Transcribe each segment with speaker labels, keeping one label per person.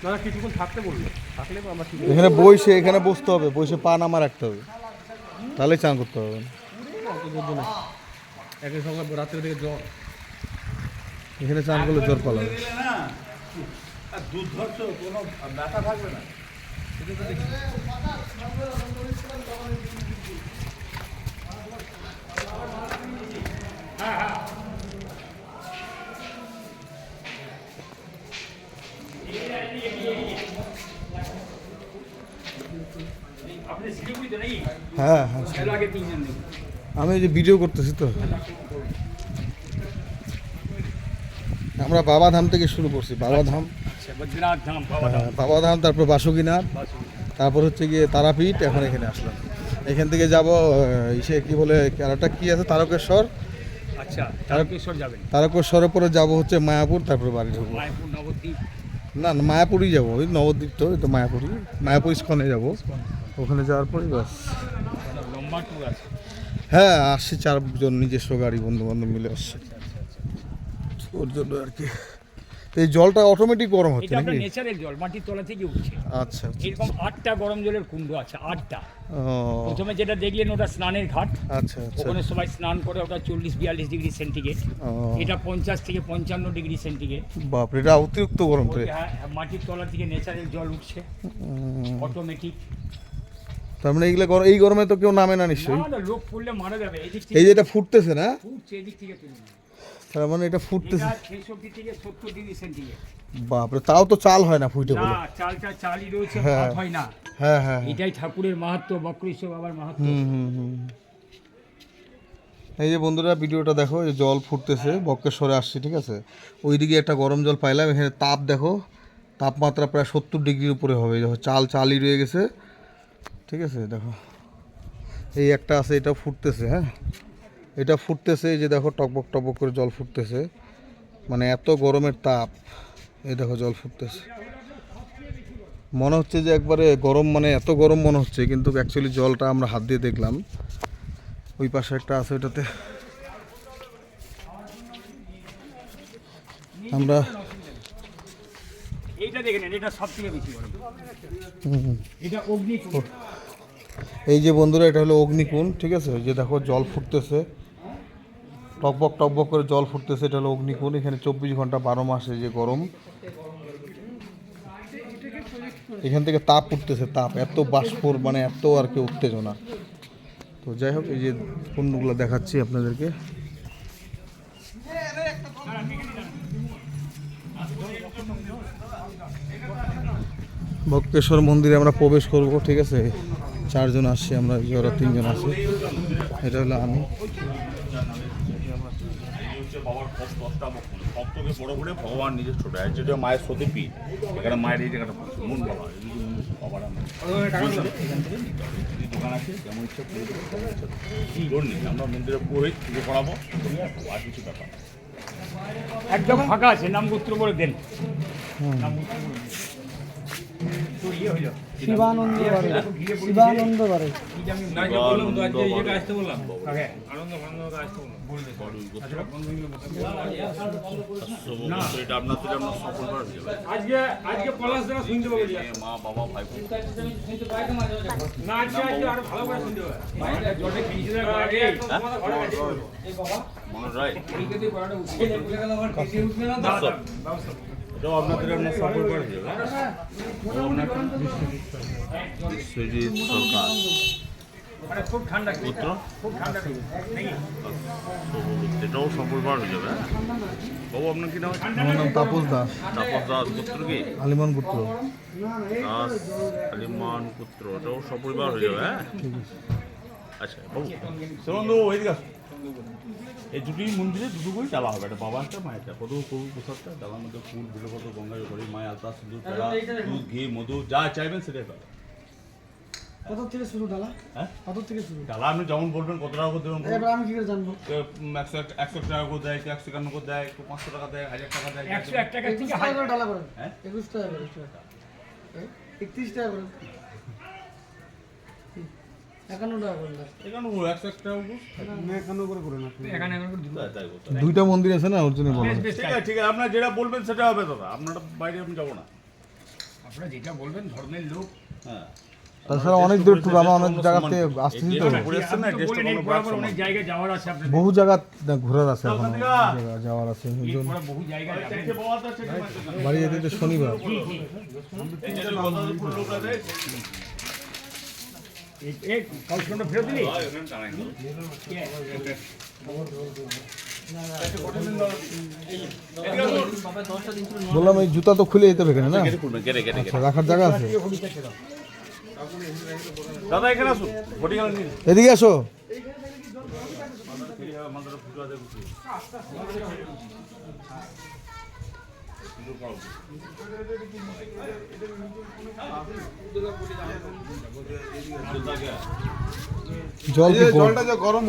Speaker 1: দাদা কিছুক্ষণ থাকতে বললো, থাকলে আমরা ঠিক
Speaker 2: এখানে বসে এখানে বসতে হবে, বসে পা নামা রাখতে হবে, তাহলেই চান করতে হবে।
Speaker 1: একই সঙ্গে রাত্রের দিকে জ্বর,
Speaker 2: এখানে চান করলে জ্বর পালাবে।
Speaker 3: দুধ ধরছ কোনো ব্যথা থাকবে না।
Speaker 2: হ্যাঁ হ্যাঁ, আমি এই যে ভিডিও করতেছি তো। আমরা বাবাধাম থেকে শুরু করছি, বাবাধাম, বাবাধাম, তারপর বাসুকিনাথ, তারপর হচ্ছে গিয়ে তারাপীঠ, এখন এখানে আসলাম। এখান থেকে যাব ইসে কি বলে আরেকটা কি আছে, তারকেশ্বর।
Speaker 1: আচ্ছা তারকেশ্বর যাবেন?
Speaker 2: তারকেশ্বরের পরে যাব হচ্ছে মায়াপুর, তারপরে বাড়ি ঢুকবো।
Speaker 1: মায়াপুর, নবদ্বীপ?
Speaker 2: না না, মায়াপুরই যাবো, ওই নবদ্বীপ তো, ওই তো মায়াপুরই, মায়াপুর ইস্কনে যাবো। ওখানে যাওয়ার পরে বাস।
Speaker 1: লম্বা ট্যুর আছে?
Speaker 2: হ্যাঁ আসছি, 4 জন নিজস্ব গাড়ি, বন্ধু বান্ধব মিলে আসছে ওর জন্য আর কি। এই জলটা অটোমেটিক গরম হচ্ছে
Speaker 1: এটা আপনার
Speaker 2: নাকি?
Speaker 1: ন্যাচারাল জল, মাটির তলা থেকে উঠছে।
Speaker 2: আচ্ছা আচ্ছা,
Speaker 1: এরকম 8টা গরম জলের কুণ্ড আছে, 8টা।
Speaker 2: ও
Speaker 1: প্রথমে যেটা দেখলেন ওটা স্নানের ঘাট,
Speaker 2: আচ্ছা আচ্ছা,
Speaker 1: ওখানে সবাই স্নান করে, ওটা 40-42 ডিগ্রি সেন্টিগ্রেড।
Speaker 2: ও
Speaker 1: এটা 50 থেকে 55 ডিগ্রি সেন্টিগ্রেড।
Speaker 2: বাপরে, এটা অতিরিক্ত গরম তো।
Speaker 1: হ্যাঁ, মাটির তলা থেকে ন্যাচারাল জল উঠছে অটোমেটিক।
Speaker 2: তার মানে এইগুলো এই গরমে তো কেউ নামে না নিশ্চয়ই?
Speaker 1: না, লোক পড়লে মারা যাবে।
Speaker 2: এই যে এটা ফুটতেছে না,
Speaker 1: ফুটছে, এদিক থেকে তুলে নিন।
Speaker 2: তার মানে এটা ফুটতেছে।
Speaker 1: এটা 66 থেকে 70 ডিগ্রি সেন্টিগ্রেড।
Speaker 2: বাপরে, তাও তো চাল হয় না ফুটে বলে।
Speaker 1: না, চালটা চালই রয়েছে,
Speaker 2: হ্যাঁ।
Speaker 1: ভাত হয় না।
Speaker 2: হ্যাঁ হ্যাঁ,
Speaker 1: এটাই ঠাকুরের মাহাত্ম্য, বক্রেশ্বর বাবার মাহাত্ম্য।
Speaker 2: হুম। এই যে বন্ধুরা ভিডিওটা দেখো, এই জল ফুটতেছে, বক্রেশ্বরে আসছি, ঠিক আছে। ওইদিকে একটা গরম জল পাইলাম, এখানে তাপ দেখো, তাপমাত্রা প্রায় 70 ডিগ্রির উপরে হবে। দেখো চালই রয়ে গেছে, ঠিক আছে। দেখো এই একটা আছে, এটা ফুটতেছে, হ্যাঁ এটা ফুটতেছে, এই যে দেখো টকবক টকবক করে জল ফুটতেছে, মানে এত গরমের তাপ। এই দেখো জল ফুটতেছে, মনে হচ্ছে যে একবারে গরম, মানে এত গরম মনে হচ্ছে, কিন্তু অ্যাকচুয়ালি জলটা আমরা হাত দিয়ে দেখলাম। ওই পাশে একটা আছে, ওটাতে আমরা
Speaker 1: এইটা দেখে নেন, এটা সবথেকে বেশি গরম। এটা অগ্নিকুণ্ড।
Speaker 2: এই যে বন্ধুরা, এটা হলো অগ্নিকুণ্ড, ঠিক আছে। ওই যে দেখো জল ফুটতেছে, টকবক টকবক করে জল ফুটতেছে, এটা হলো অগ্নিকুণ্ড। এখানে 24 ঘন্টা 12 মাস এই যে গরম, এখান থেকে তাপ উঠতেছে, তাপ এত বাষ্পর, মানে এত আর কি উত্তেজনা। তো যাই হোক, এই যে কুণ্ডগুলো দেখাচ্ছি আপনাদেরকে। বক্রেশ্বর মন্দিরে আমরা প্রবেশ করব, ঠিক আছে। 4 জন আসছি আমরা, যে ওরা 3 জন আছে। এটা হলো আমি।
Speaker 3: বাবার সপ্তকে বড় করে ভগবান নিজের ছোট, যেটা মায়ের সতীপীঠ, এখানে মায়ের এই জায়গাটা মন বলা হয় বাবার। দোকান আছে, যেমন ইচ্ছা করে দেবো, জোর নেই। আমরা মন্দিরে পুরোহিত পুজো করাবো, আর কিছু ব্যাপার
Speaker 1: একদম ফাঁকা আছে, নামগোত্র বলে দেন। নামগোত্র বলে দেন। তো ইয়ে হইল
Speaker 4: শিবানন্দ বারে, শিবানন্দ বারে।
Speaker 1: আজকে পলাশ দ্বারা শুনতে পাবো,
Speaker 3: মা বাবা ভাই
Speaker 1: না আজকে আরো ভালো করে শুনতে পাবে। জলে খেয়েছিল আগে
Speaker 3: মনোজ রায়, এটাও আপনাদের আপনার সাপোর্ট করে দেবে। বিশ্বজিৎ সরকার
Speaker 1: খুব ঠান্ডা,
Speaker 3: পুত্র,
Speaker 1: খুব ঠান্ডা নাকি?
Speaker 3: এটাও সফল বার হয়ে যাবে। বাবু আপনার কি নাম?
Speaker 2: আমার নাম তাপস দাস।
Speaker 3: তাপস দাস, পুত্র কি?
Speaker 2: আলিমান পুত্র।
Speaker 3: দাস আলিমান পুত্র, এটাও সপরিবার হয়ে যাবে। হ্যাঁ আচ্ছা বাবু, বন্ধু ওইদিকে আসো। এই দুটি মন্দিরে দুটো করে ডালা হবে, একটা বাবা একটা মায়েরটা। কত করু প্রসাদটা, ডালার মধ্যে ফুল বিলপত্র গঙ্গা করি, মায়ের আলতা সিঁদুর পেড়া দুধ ঘি মধু যা চাইবেন সেটাই পাবেন।
Speaker 4: কত থেকে শুরু ডালা?
Speaker 3: হ্যাঁ
Speaker 4: কত থেকে শুরু?
Speaker 3: ডালা আপনি যেমন বলবেন, কত টাকা করে দেবেন।
Speaker 4: এবার আমি কি করে জানবো?
Speaker 3: 100 টাকা করে দেয়, 151 করে দেয়, 500 টাকা দেয়, 1000 টাকা দেয়।
Speaker 1: 101 টাকা
Speaker 4: 21
Speaker 1: থেকে
Speaker 4: টাকা করে ডালা করেন।
Speaker 3: হ্যাঁ
Speaker 4: 21 টাকা করে, 31 টাকা করে। 51 টাকা করে দাও।
Speaker 3: এখানে 100 টাকা উপর।
Speaker 4: এখানে করে করে না
Speaker 1: এখানে এখন দিব।
Speaker 3: তাই করতে।
Speaker 2: দুইটা মন্দির আছে না ওর জন্য বলো
Speaker 1: বেশ বেশ
Speaker 3: ঠিক আছে ঠিক আছে, আপনার যেটা বলবেন সেটা হবে দাদা, আপনারা বাইরে আমি যাবো না।
Speaker 1: আপনারা যেটা বলবেন ধর্মের লোক।
Speaker 3: হ্যাঁ
Speaker 2: তাছাড়া অনেক দূর ট্যুর আমরা অনেক জায়গা থেকে আসতেছি তো
Speaker 3: ঘুরে এসছেন না,
Speaker 1: আপনি তো
Speaker 3: ড্রেসটা
Speaker 1: বললেন এই
Speaker 3: কোনো
Speaker 1: বরাবর
Speaker 3: ব্যাপার
Speaker 1: অনেক জায়গায় যাওয়ার আছে আপনাদের।
Speaker 2: বহু জায়গা ঘোরার আছে এখন যাওয়ার আছে ওই
Speaker 1: এই
Speaker 2: জন্য।
Speaker 1: বড় বহু জায়গায় যাবেন।
Speaker 3: চেকে পাওয়া তো চেকে পাওয়া যাবে না।
Speaker 2: বাড়ি যেতে তো শনিবার
Speaker 3: এই যে গদাধরপুর লোক আছে,
Speaker 1: এই কাউন্টারটা ফেরত দিলি?
Speaker 3: হয়, ওখানে টানাই না।
Speaker 2: বললাম এই জুতা তো খুলে যেতে হবে এখানে না
Speaker 3: গেটে খুলবেন, গেটে গেটে গেটে।
Speaker 2: আচ্ছা, রাখার জায়গা আছে
Speaker 3: দাদা এখানে আসুন, ভোটিং গেলেন নিন।
Speaker 2: এদিকে আসো জল কি গরম?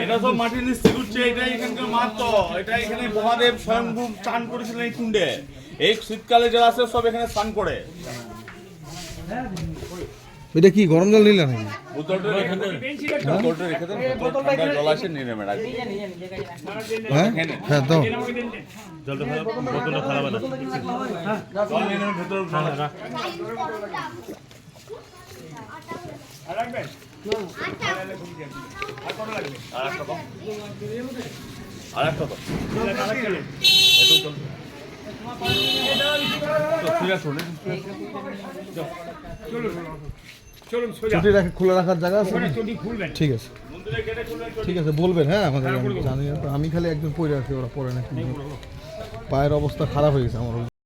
Speaker 3: এটা তো মাটির নিচ থেকে উঠছে, এটা এখানকার মাঠ তো, এটা এখানে মহাদেব স্বয়ংভূ স্নান করেছিলেন এই কুণ্ডে। এই শীতকালে যারা আছে সব এখানে স্নান করে।
Speaker 2: এটা কি গরম জল নিলে নাকি?
Speaker 3: বোতলটা রেখে দেন, বোতলটা রেখে দেন, বোতলটা ঠান্ডা জল আছে নিয়ে নেবেন আগে।
Speaker 2: হ্যাঁ হ্যাঁ তো
Speaker 3: জলটা খারাপ, বোতলটা খারাপ আছে। জল নিয়ে নেবেন, ভেতরে জল আছে।
Speaker 1: আর রাখবেন?
Speaker 3: আর একটা দাও। আর একটা দাও। একটু জল। তো ঠিক আছে, শুনে।
Speaker 1: চলুন সোজা।
Speaker 2: ছুটি রাখে খোলা রাখার জায়গা আছে
Speaker 1: ওখানে চটি খুলবেন।
Speaker 2: ঠিক আছে
Speaker 3: মন্দিরে গেটে খুলবেন।
Speaker 2: ঠিক আছে বলবেন হ্যাঁ আমাদের আমি জানি না তো, আমি খালি একজন পরে আছি ওরা পরে নাকি পায়ের অবস্থা খারাপ হয়ে গেছে আমার